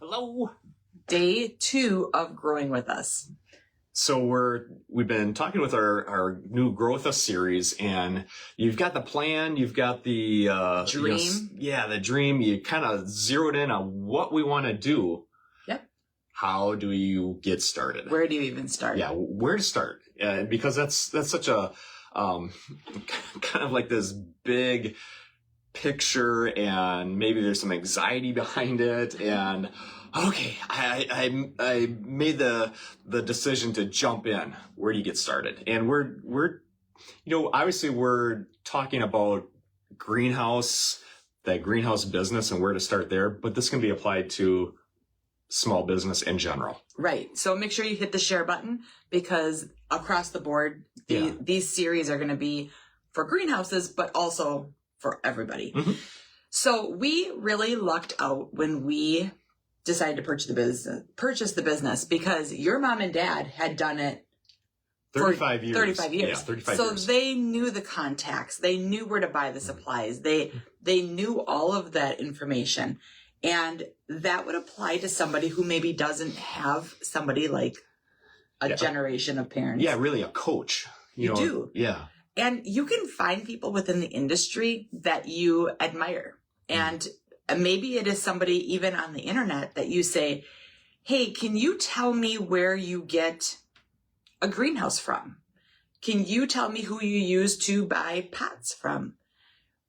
Hello. Day 2 of Growing With Us. So we've been talking with our new Growth Us series, and you've got the plan, you've got the dream. The dream. You kind of zeroed in on what we want to do. Yep. How do you get started? Where do you even start? Yeah, where to start? Because that's such a kind of like this big picture, and maybe there's some anxiety behind it, and okay, I made the decision to jump in. Where do you get started? And we're obviously we're talking about that greenhouse business and where to start there, but this can be applied to small business in general. Right. So make sure you hit the share button, because across the board, these series are going to be for greenhouses, but also for everybody. Mm-hmm. So we really lucked out when we decided to purchase the business, because your mom and dad had done it 35 years. 35 years. Yeah, 35 so years. They knew the contacts. They knew where to buy the supplies. They knew all of that information. And that would apply to somebody who maybe doesn't have somebody like a generation of parents. Yeah, really a coach. You do. Yeah. And you can find people within the industry that you admire. And maybe it is somebody even on the internet that you say, hey, can you tell me where you get a greenhouse from? Can you tell me who you use to buy pots from?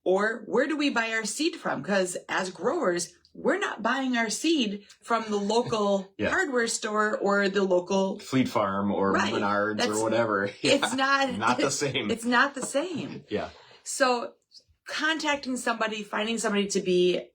Or where do we buy our seed from? Because as growers, we're not buying our seed from the local hardware store or the local Fleet Farm or Menards or whatever. Yeah. It's not the same. It's not the same. Yeah. So contacting somebody, finding somebody to be,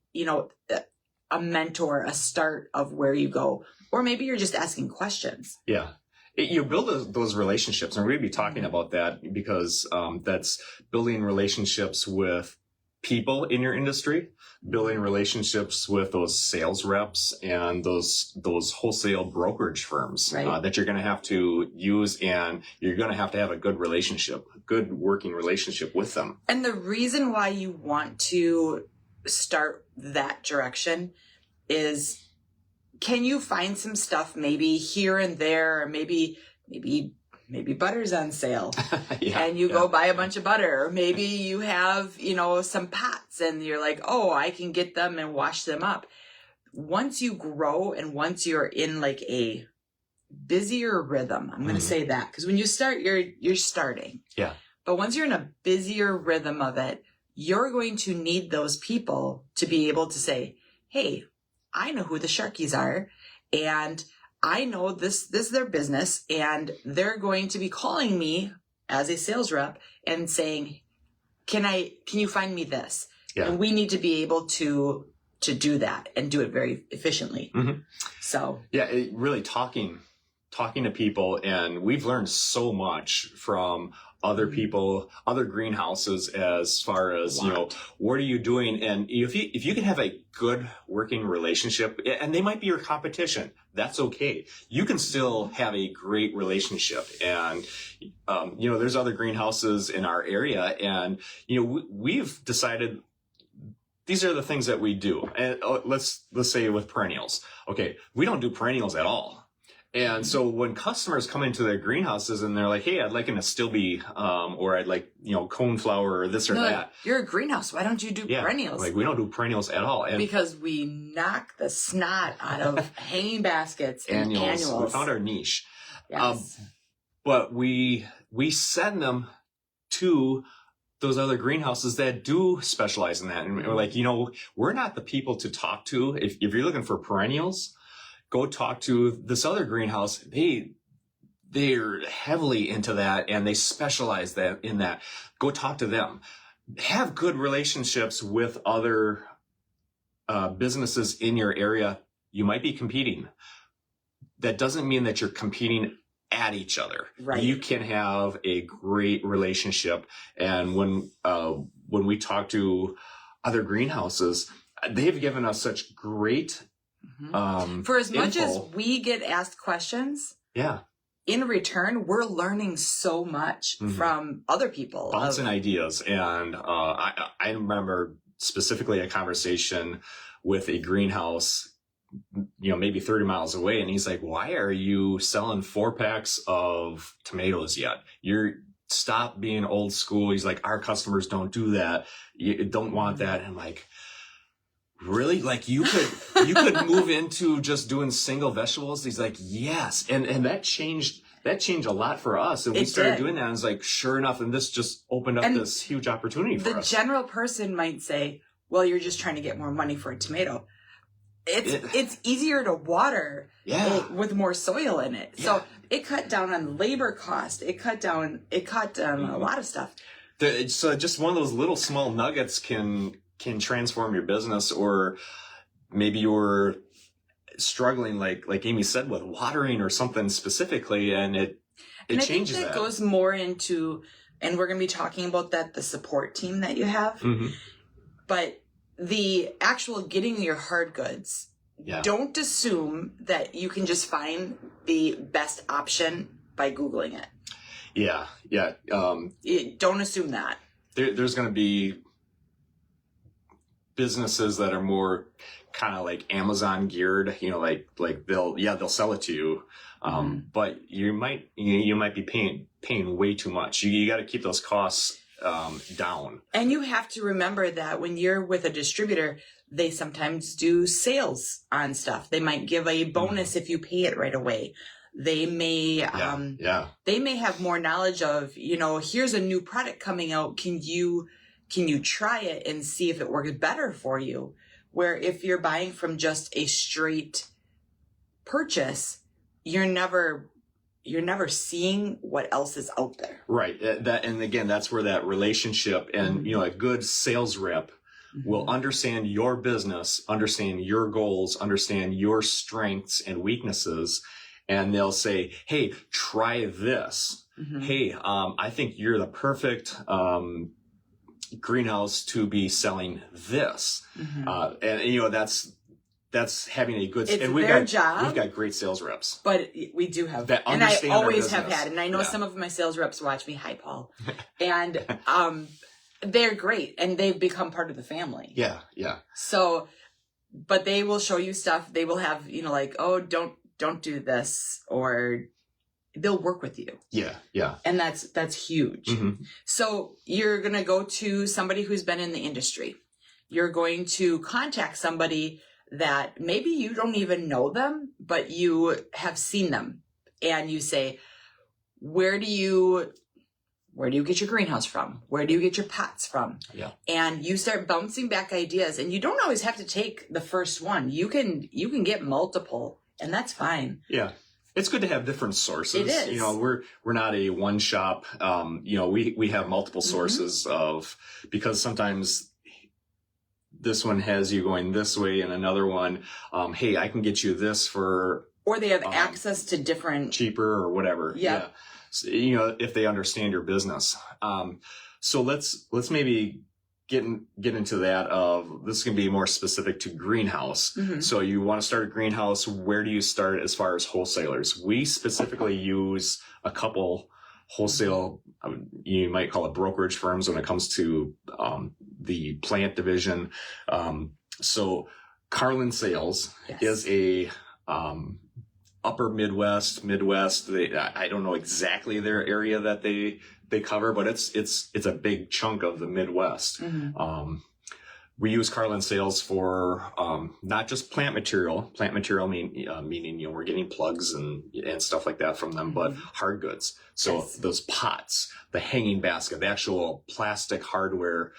a mentor, a start of where you go, or maybe you're just asking questions. Yeah. You build those relationships, and we're going to be talking about that, because that's building relationships with people in your industry, building relationships with those sales reps and those wholesale brokerage firms that you're going to have to use, and you're going to have a good working relationship with them. And the reason why you want to start that direction is, can you find some stuff maybe here and there, or maybe butter's on sale and you go buy a bunch of butter, or maybe you have, some pots and you're like, oh, I can get them and wash them up. Once you grow and once you're in like a busier rhythm, I'm going to say that, because when you start, you're starting. Yeah. But once you're in a busier rhythm of it, you're going to need those people to be able to say, hey, I know who the Sharkies are, and I know this is their business, and they're going to be calling me as a sales rep and saying, can you find me this? Yeah. And we need to be able to do that and do it very efficiently. Mm-hmm. So really talking to people, and we've learned so much from other people, other greenhouses, as far as, what are you doing? And if you can have a good working relationship, and they might be your competition, that's okay. You can still have a great relationship. And, there's other greenhouses in our area, and, we've decided these are the things that we do. And let's say with perennials. Okay. We don't do perennials at all. And so when customers come into their greenhouses and they're like, hey, I'd like an astilbe, or I'd like, coneflower or this or that. You're a greenhouse. Why don't you do perennials? Like, we don't do perennials at all. And because we knock the snot out of hanging baskets and annuals. We found our niche. Yes. But we send them to those other greenhouses that do specialize in that. And we're like, we're not the people to talk to. If you're looking for perennials, go talk to this other greenhouse. They're heavily into that, and they specialize in that. Go talk to them. Have good relationships with other businesses in your area. You might be competing. That doesn't mean that you're competing at each other. Right. You can have a great relationship. And when we talk to other greenhouses, they've given us such great for as much info. as we get asked questions, in return, we're learning so much from other people. Bouncing ideas. And I remember specifically a conversation with a greenhouse maybe 30 miles away. And he's like, why are you selling 4-packs of tomatoes yet? Stop being old school. He's like, our customers don't do that. You don't want that. And I'm like, really? Like you could move into just doing single vegetables? He's like, yes. And that changed a lot for us. And we started doing that. And it's like, sure enough. And this just opened up this huge opportunity for us. The general person might say, well, you're just trying to get more money for a tomato. It's easier to water it with more soil in it. Yeah. So it cut down on labor cost. It cut down a lot of stuff. So just one of those little small nuggets can transform your business, or maybe you're struggling, like Amy said, with watering or something specifically, and it changes that. It goes more into, and we're going to be talking about that, the support team that you have. Mm-hmm. But the actual getting your hard goods, don't assume that you can just find the best option by Googling it. Yeah. Don't assume that. There's going to be businesses that are more kind of like Amazon geared, like they'll sell it to you. But you might be paying way too much. You got to keep those costs down. And you have to remember that when you're with a distributor, they sometimes do sales on stuff. They might give a bonus if you pay it right away. They may, they may have more knowledge of, here's a new product coming out. Can you try it and see if it works better for you? Where if you're buying from just a straight purchase, you're never seeing what else is out there. Right. And again, that's where that relationship and, a good sales rep will understand your business, understand your goals, understand your strengths and weaknesses. And they'll say, hey, try this. Hey, I think you're the perfect, greenhouse to be selling this. And that's having a good, it's and their job. We've got great sales reps, but we do have that, and I always have had, and I know some of my sales reps watch me. Hi, Paul. And they're great, and they've become part of the family. Yeah. So, but they will show you stuff. They will have, like, oh, don't do this, or they'll work with you. Yeah. And that's huge. So you're going to go to somebody who's been in the industry. You're going to contact somebody that maybe you don't even know them, but you have seen them. And you say, where do you get your greenhouse from? Where do you get your pots from? Yeah. And you start bouncing back ideas, and you don't always have to take the first one. You can get multiple, and that's fine. Yeah. It's good to have different sources. It is. We're not a one shop. We have multiple sources because sometimes this one has you going this way and another one, hey, I can get you this for, or they have access to different, cheaper or whatever. Yeah. So, if they understand your business. So let's maybe get into that of, this is going to be more specific to greenhouse. So you want to start a greenhouse. Where do you start as far as wholesalers? We specifically use a couple wholesale, you might call it brokerage firms when it comes to the plant division. So Carlin Sales is a upper Midwest. I don't know exactly their area that they cover, but it's a big chunk of the Midwest. We use Carlin Sales for not just plant material meaning we're getting plugs and stuff like that from them, but hard goods. So those pots, the hanging basket, the actual plastic hardware,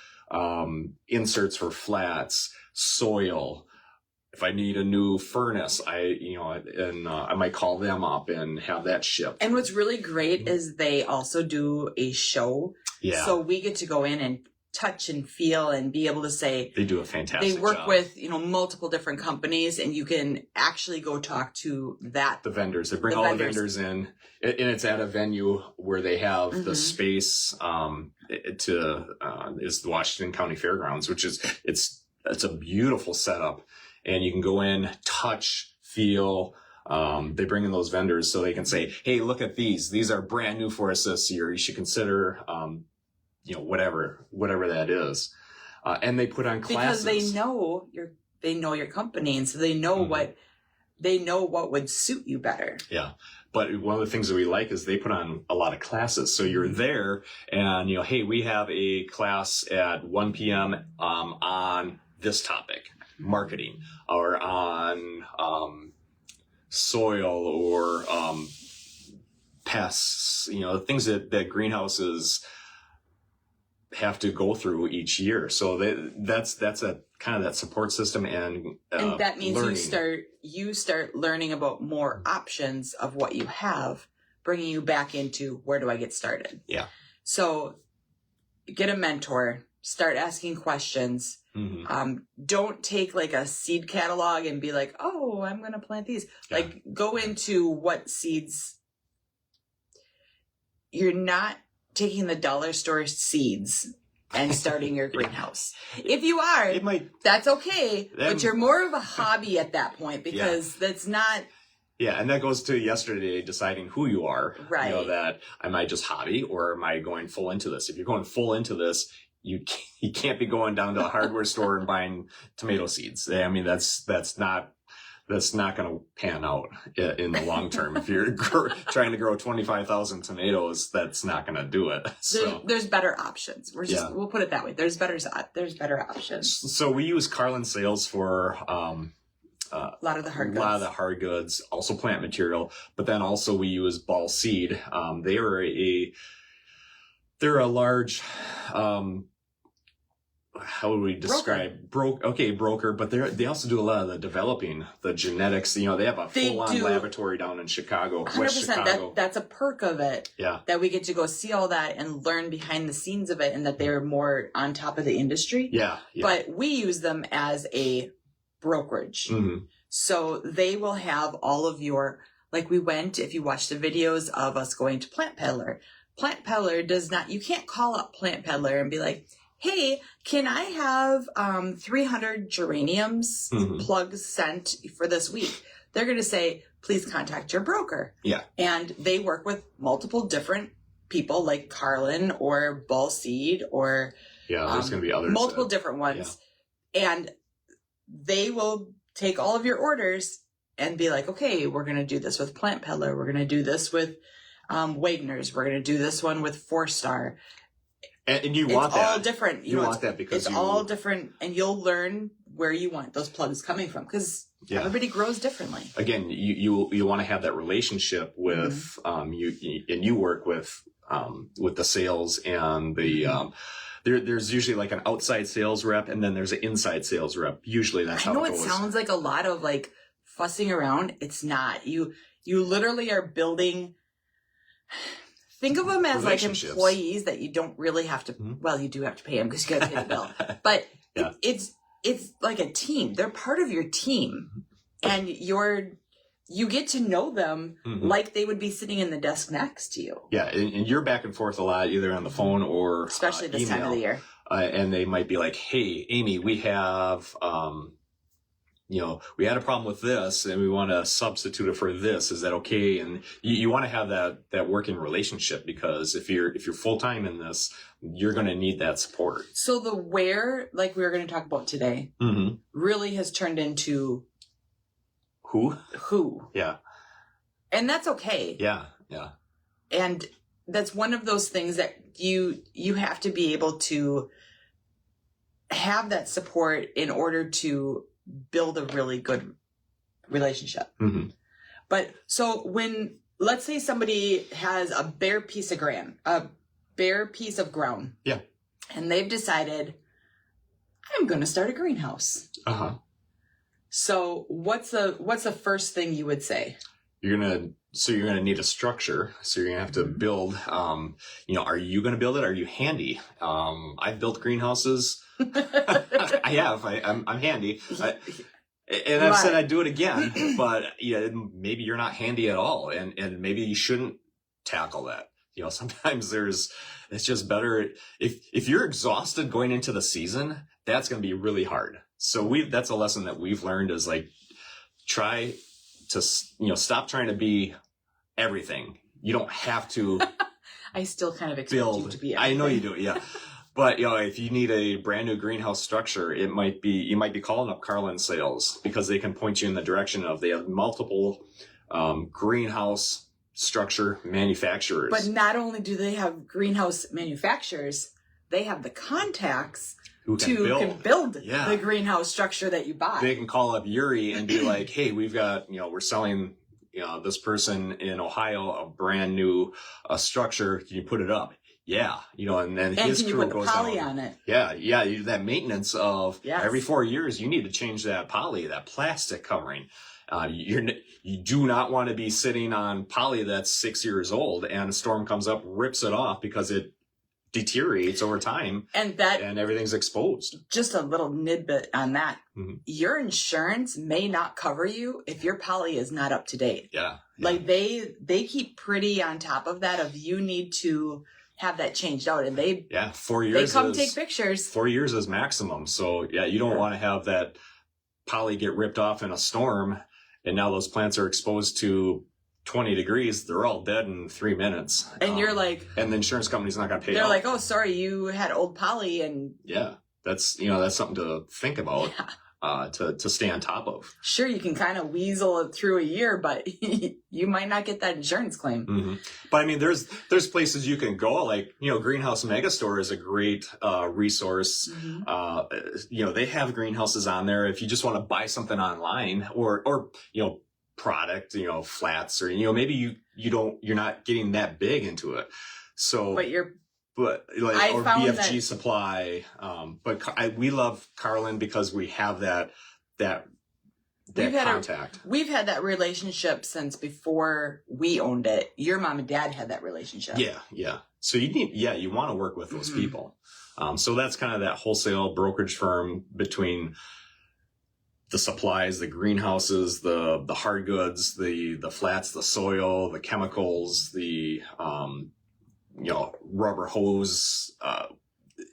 inserts for flats, soil. If I need a new furnace, I might call them up and have that shipped. And what's really great is they also do a show. Yeah. So we get to go in and touch and feel and be able to say they do a fantastic job. They work job with multiple different companies, and you can actually go talk to the vendors. They bring all the vendors in, and it's at a venue where they have the space is the Washington County Fairgrounds, which is it's a beautiful setup, and you can go in, touch, feel. They bring in those vendors so they can say, hey, look at these are brand new for us this year, you should consider whatever that is. And they put on classes. Because they know they know your company, and so they know what would suit you better. Yeah. But one of the things that we like is they put on a lot of classes. So you're there and, hey, we have a class at 1 p.m. On this topic, marketing, or on soil or pests, things that greenhouses have to go through each year. So that's a kind of that support system and that means learning. you start learning about more options of what you have, bringing you back into where do I get started. Yeah. So get a mentor, start asking questions. Don't take like a seed catalog and be like, oh, I'm going to plant these. Yeah. Like go into what seeds. You're not taking the dollar store seeds and starting your greenhouse. If you are, that's okay. But you're more of a hobby at that point because that's not. Yeah, and that goes to yesterday deciding who you are. Right. That am I just hobby or am I going full into this? If you're going full into this, you can't be going down to a hardware store and buying tomato seeds. I mean, that's not going to pan out in the long term. If you're trying to grow 25,000 tomatoes, that's not going to do it. So there's better options. We'll put it that way. There's better options. So we use Carlin Sales for a lot of the hard goods. A lot of the hard goods, also plant material, but then also we use Ball Seed. They're a large, how would we describe broker, but they also do a lot of the developing, the genetics. They have a full-on laboratory down in Chicago, 100%. West Chicago. That's a perk of it. Yeah, that we get to go see all that and learn behind the scenes of it, and that they're more on top of the industry. Yeah. But we use them as a brokerage, so they will have all of your. Like we went, if you watch the videos of us going to Plant Peddler does not. You can't call up Plant Peddler and be like, hey, can I have 300 geraniums plugs sent for this week? They're going to say, please contact your broker. Yeah. And they work with multiple different people like Carlin or Ball Seed or there's going to be others. Multiple different ones. Yeah. And they will take all of your orders and be like, okay, we're going to do this with Plant Peddler. We're going to do this with Wagner's. We're going to do this one with 4-Star. And you want that. It's all different. You want that because it's all different, and you'll learn where you want those plugs coming from because everybody grows differently. Again, you want to have that relationship with you work with the sales and the there's usually like an outside sales rep and then there's an inside sales rep. Usually that's how it goes. I know it sounds like a lot of like fussing around. It's not. You literally are building. Think of them as like employees that you don't really have to. Well, you do have to pay them because you got to pay the bill. But it's like a team. They're part of your team, and you get to know them like they would be sitting in the desk next to you. Yeah, and you're back and forth a lot, either on the phone or especially this email. time of the year. And they might be like, "Hey, Amy, we have." We had a problem with this and we want to substitute it for this. Is that okay? And you want to have that working relationship because if you're full-time in this, you're going to need that support. So the where, like we were going to talk about today, really has turned into who. Yeah. And that's okay. Yeah. Yeah. And that's one of those things that you have to be able to have that support in order to build a really good relationship. But so when, let's say somebody has a bare piece of ground. Yeah. And they've decided, I'm going to start a greenhouse. So what's the first thing you would say? You're going to need a structure. So you're going to have to build, are you going to build it? Are you handy? I've built greenhouses. I have. I'm handy. And I've said I'd do it again, but maybe you're not handy at all. And maybe you shouldn't tackle that. Sometimes it's just better. If you're exhausted going into the season, that's going to be really hard. So that's a lesson that we've learned is like, try to, stop trying to be everything. You don't have to. I still kind of expect you to be everything. I know you do. Yeah. But if you need a brand new greenhouse structure, you might be calling up Carlin Sales, because they can point you in the direction of, they have multiple greenhouse structure manufacturers. But not only do they have greenhouse manufacturers, they have the contacts who can build the greenhouse structure that you buy. They can call up Yuri and be like, hey, we've got, we're selling, this person in Ohio a brand new structure. Can you put it up? Yeah. And then his crew goes down. And can you put the poly on it? Yeah. Yeah. You do that maintenance of every 4 years, you need to change that poly, that plastic covering. You do not want to be sitting on poly that's 6 years old and a storm comes up, rips it off because it deteriorates over time, and everything's exposed. Just a little nidbit on that. Mm-hmm. Your insurance may not cover you if your poly is not up to date. Yeah. Like they keep pretty on top of that, of you need to have that changed out, and 4 years. They come take pictures. 4 years is maximum. So you don't want to have that poly get ripped off in a storm, and now those plants are exposed to 20 degrees. They're all dead in 3 minutes. And you're like, and the insurance company's not going to pay. They're like, oh, sorry, you had old poly, and that's that's something to think about. To stay on top of. Sure, you can kind of weasel it through a year, but you might not get that insurance claim. Mm-hmm. But I mean, there's places you can go, like, Greenhouse Megastore is a great resource. Mm-hmm. They have greenhouses on there. If you just want to buy something online or product, flats, or, maybe you're not getting that big into it. So, but like, or BFG Supply. But we love Carlin because we have that contact. We've had that relationship since before we owned it. Your mom and dad had that relationship. Yeah. So you want to work with those people. So that's kind of that wholesale brokerage firm between the supplies, the greenhouses, the hard goods, the flats, the soil, the chemicals, the rubber hose,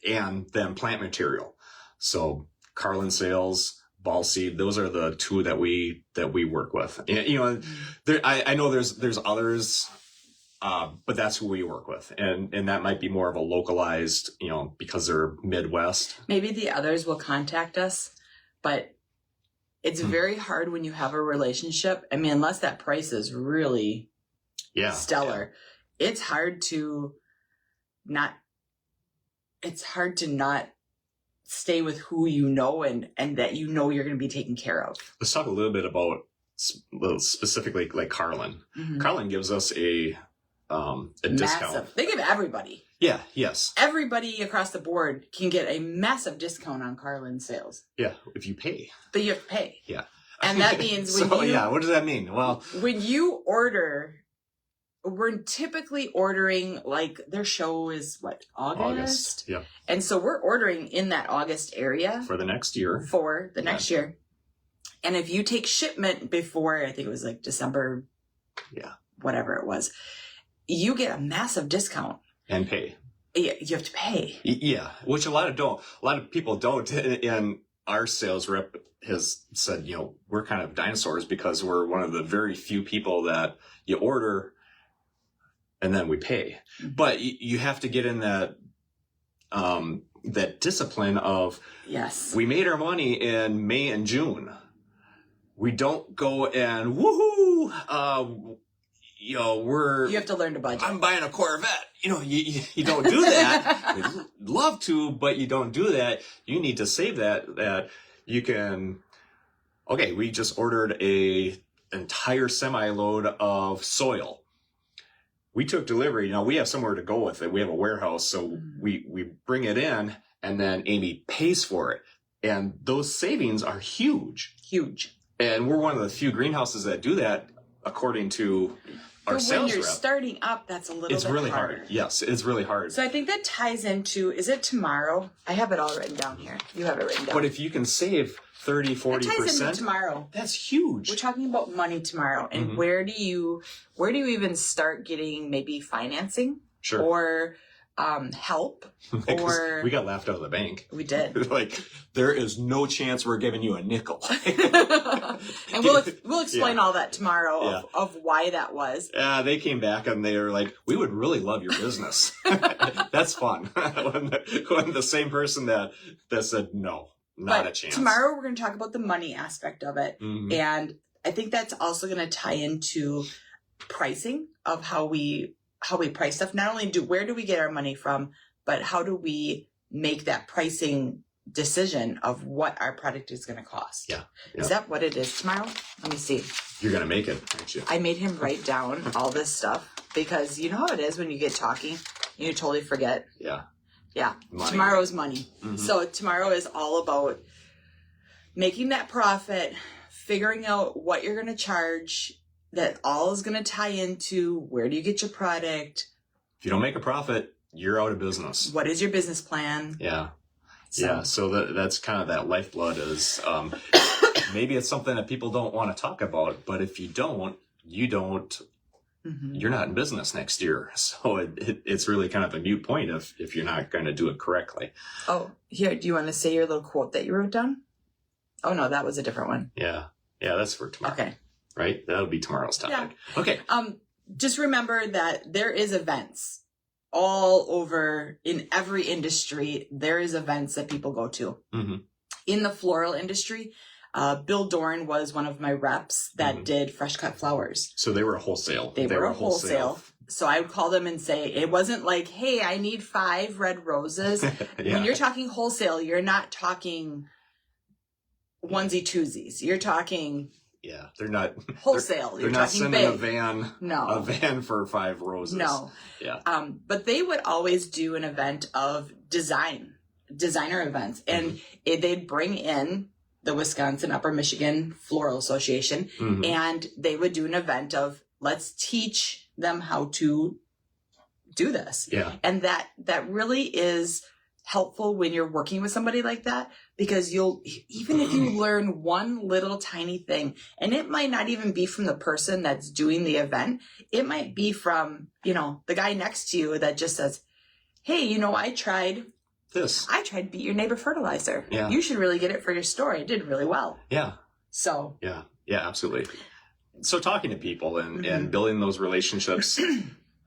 and then plant material. So Carlin Sales, Ball Seed, those are the two that we work with. And, I know there's others, but that's who we work with. And that might be more of a localized, because they're Midwest. Maybe the others will contact us, but it's very hard when you have a relationship. I mean, unless that price is really stellar. Yeah. It's hard to not stay with who and that you're going to be taken care of. Let's talk a little bit about specifically like Carlin. Mm-hmm. Carlin gives us a discount. They give everybody. Yeah, yes. Everybody across the board can get a massive discount on Carlin Sales. Yeah, if you pay. But you have to pay. Yeah. And that means what does that mean? Well, when you order, we're typically ordering, like, their show is August? Yeah. And so we're ordering in that August area. For the next year. Next year. And if you take shipment before, I think it was like December. Yeah. Whatever it was. You get a massive discount. And pay. Yeah, you have to pay. Yeah. Which a lot of people don't. And our sales rep has said, we're kind of dinosaurs because we're one of the very few people that you order and then we pay. But you have to get in that discipline of, we made our money in May and June. We don't go and woohoo, you have to learn to budget. I'm buying a Corvette. You don't do that. We'd love to, but you don't do that. You need to save that you can. Okay, we just ordered a entire semi-load of soil. We took delivery. Now we have somewhere to go with it. We have a warehouse, so we bring it in, and then Amy pays for it. And those savings are huge. Huge. And we're one of the few greenhouses that do that, according to our sales rep. When you're starting up, that's a little bit really harder. hard. Yes, it's really hard. So I think that ties into, is it tomorrow? I have it all written down here. You have it written down. But if you can save 30, 40%. That ties into tomorrow. That's huge. We're talking about money tomorrow. And where do you even start getting maybe financing? Sure. Or help, 'Cause or we got laughed out of the bank. we did. Like, there is no chance we're giving you a nickel. And we'll explain all that tomorrow of why that was. Yeah, they came back and they were like, we would really love your business. That's fun. when the same person that said no, not a chance. Tomorrow we're going to talk about the money aspect of it. Mm-hmm. And I think that's also going to tie into pricing of how we price stuff. Not only where do we get our money from, but how do we make that pricing decision of what our product is going to cost. Yeah. Is that what it is tomorrow? Let me see. You're going to make it, aren't you? I made him write down all this stuff because you know how it is when you get talking, you totally forget. Yeah. Yeah. Money. Tomorrow's money. Mm-hmm. So tomorrow is all about making that profit, figuring out what you're going to charge. That all is going to tie into where do you get your product? If you don't make a profit, you're out of business. What is your business plan? Yeah. So that's kind of that lifeblood is, maybe it's something that people don't want to talk about, but if you don't, Mm-hmm. you're not in business next year. So it's really kind of a moot point if you're not going to do it correctly. Oh, here, do you want to say your little quote that you wrote down? Oh no, that was a different one. Yeah. Yeah. That's for tomorrow. Okay. Right? That'll be tomorrow's topic. Yeah. Okay. Just remember that there is events all over in every industry. There is events that people go to. Mm-hmm. In the floral industry, Bill Dorn was one of my reps that did fresh cut flowers. So they were a wholesale. They were a wholesale. So I would call them and say, it wasn't like, hey, I need 5 red roses. When you're talking wholesale, you're not talking onesie twosies. You're talking... Yeah, they're not wholesale. They're not sending big. a van for 5 roses. No. Yeah. But they would always do an event of designer events, and they'd bring in the Wisconsin Upper Michigan Floral Association, and they would do an event of let's teach them how to do this. Yeah. And that really is helpful when you're working with somebody like that, because even if you learn one little tiny thing, and it might not even be from the person that's doing the event, it might be from, the guy next to you that just says, hey, I tried Beat Your Neighbor Fertilizer. Yeah. You should really get it for your store. It did really well. Yeah. So. Yeah, absolutely. So talking to people and building those relationships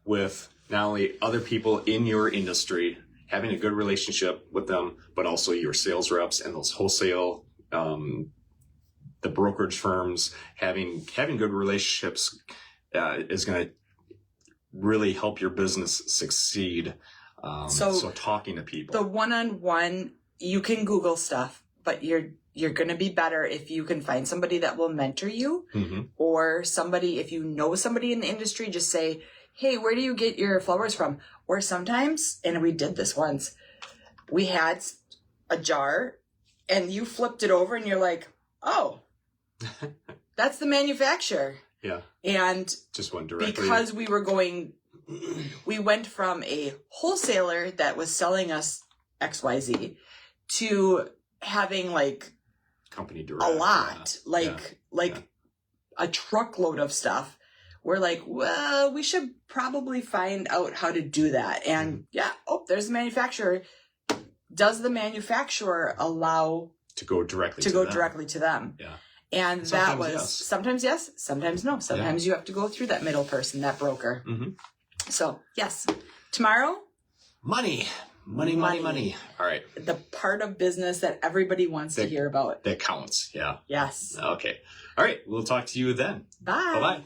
with not only other people in your industry, having a good relationship with them, but also your sales reps and those wholesale, the brokerage firms, having good relationships is going to really help your business succeed. So talking to people. The one-on-one, you can Google stuff, but you're going to be better if you can find somebody that will mentor you, or somebody, if you know somebody in the industry, just say, hey, where do you get your flowers from? Or sometimes, and we did this once, we had a jar and you flipped it over and you're like, oh, that's the manufacturer. Yeah. And just went directly. Because we went from a wholesaler that was selling us XYZ to having like company direct, a lot, a truckload of stuff. We're like, well, we should probably find out how to do that. And there's the manufacturer. Does the manufacturer allow to go directly to them? Yeah. And that was sometimes yes, sometimes no. Sometimes you have to go through that middle person, that broker. So yes, tomorrow, money. All right. The part of business that everybody wants to hear about. That counts. Yeah. Yes. Okay. All right. We'll talk to you then. Bye. Bye-bye.